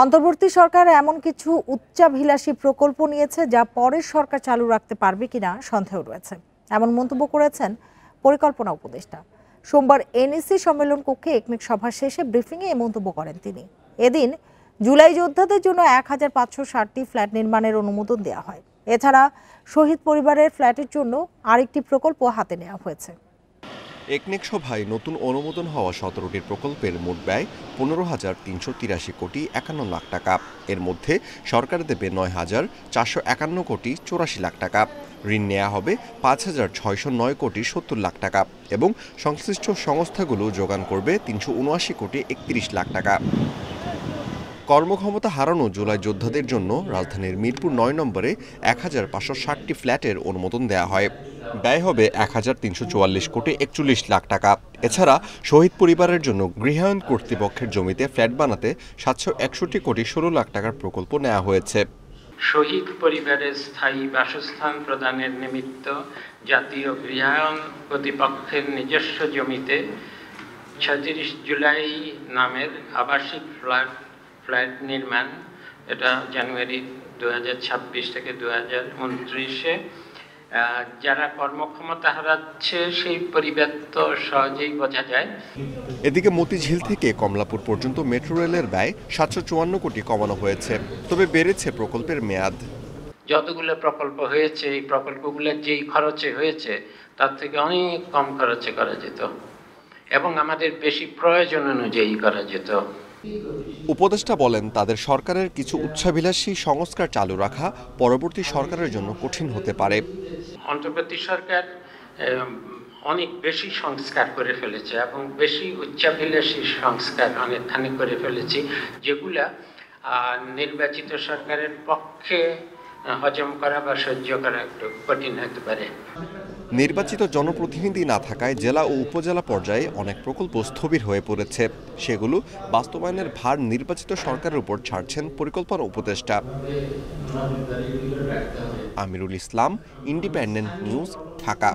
অন্তর্বর্তী সরকার এমন কিছু উচ্চাভিলাষী প্রকল্প নিয়েছে যা পরের সরকার চালু রাখতে পারবে কিনা সন্দেহ রয়েছে, এমন মন্তব্য করেছেন পরিকল্পনা উপদেষ্টা। সোমবার এনইসি সম্মেলন কক্ষে একনেক সভা শেষে ব্রিফিংয়ে এই মন্তব্য করেন তিনি। এদিন জুলাই যোদ্ধাদের জন্য 1560টি ফ্ল্যাট নির্মাণের অনুমোদন দেওয়া হয়। এছাড়া শহীদ পরিবারের ফ্ল্যাটের জন্য আরেকটি প্রকল্প হাতে নেওয়া হয়েছে। একনেক সভায় নতুন অনুমোদন হওয়া 17টি প্রকল্পের মোট ব্যয় 15,383 কোটি 51 লাখ টাকা। এর মধ্যে সরকার দেবে 9,451 কোটি 84 লাখ টাকা, ঋণ নেওয়া হবে 5,609 কোটি 70 লাখ টাকা এবং সংশ্লিষ্ট সংস্থাগুলো যোগান করবে 379 কোটি 31 লাখ টাকা। কর্মক্ষমতা হারানো জুলাই যোদ্ধাদের জন্য রাজধানীর মিরপুর 9 নম্বরে 1560টি ফ্ল্যাটের অনুমোদন দেওয়া হয়। ব্যয় হবে 1,344 কোটি 41 লাখ টাকা। এছাড়া শহীদ পরিবারের জন্য গৃহায়ণ কর্তৃপক্ষের জমিতে ফ্ল্যাট বানাতে 761 কোটি 16 লাখ টাকার প্রকল্প নেওয়া হয়েছে। শহীদ পরিবারের স্থায়ী বাসস্থান প্রদানের নিমিত্ত জাতীয় গৃহায়ণ কর্তৃপক্ষের নিজস্ব জমিতে 36 জুলাই নামের আবাসিক ফ্ল্যাট নির্মাণ, এটা জানুয়ারি 2026 থেকে 2029-এ যারা কর্মক্ষমতা হারাচ্ছে সেই পরিবার তো সহজেই বোঝা যায়। এদিকে মতিঝিল থেকে কমলাপুর পর্যন্ত মেট্রো রেলের ব্যয় 754 কোটি কমানো হয়েছে, তবে বেড়েছে প্রকল্পের মেয়াদ। যতগুলো প্রকল্প হয়েছে এই প্রকল্পগুলো যেই খরচে হয়েছে তার থেকে অনেক কম খরচে করা যেত এবং আমাদের বেশি প্রয়োজন অনুযায়ী করা যেত। উপদেষ্টা বলেন, তাদের সরকারের কিছু উচ্চাভিলাষী সংস্কার চালু রাখা পরবর্তী সরকারের জন্য কঠিন হতে পারে। অন্তর্বর্তী সরকার অনেক বেশি সংস্কার করে ফেলেছে এবং বেশি উচ্চাভিলাষী সংস্কার অনেকখানি করে ফেলেছে, যেগুলা নির্বাচিত সরকারের পক্ষে হজম করা বা সহ্য করা একটু কঠিন হতে পারে। নির্বাচিত জনপ্রতিনিধি না থাকায় জেলা ও উপজেলা পর্যায়ে অনেক প্রকল্প স্থবির হয়ে পড়েছে। সেগুলো বাস্তবায়নের ভার নির্বাচিত সরকারের উপর ছাড়ছেন পরিকল্পনা উপদেষ্টা। Amirul Islam, independent news, Dhaka.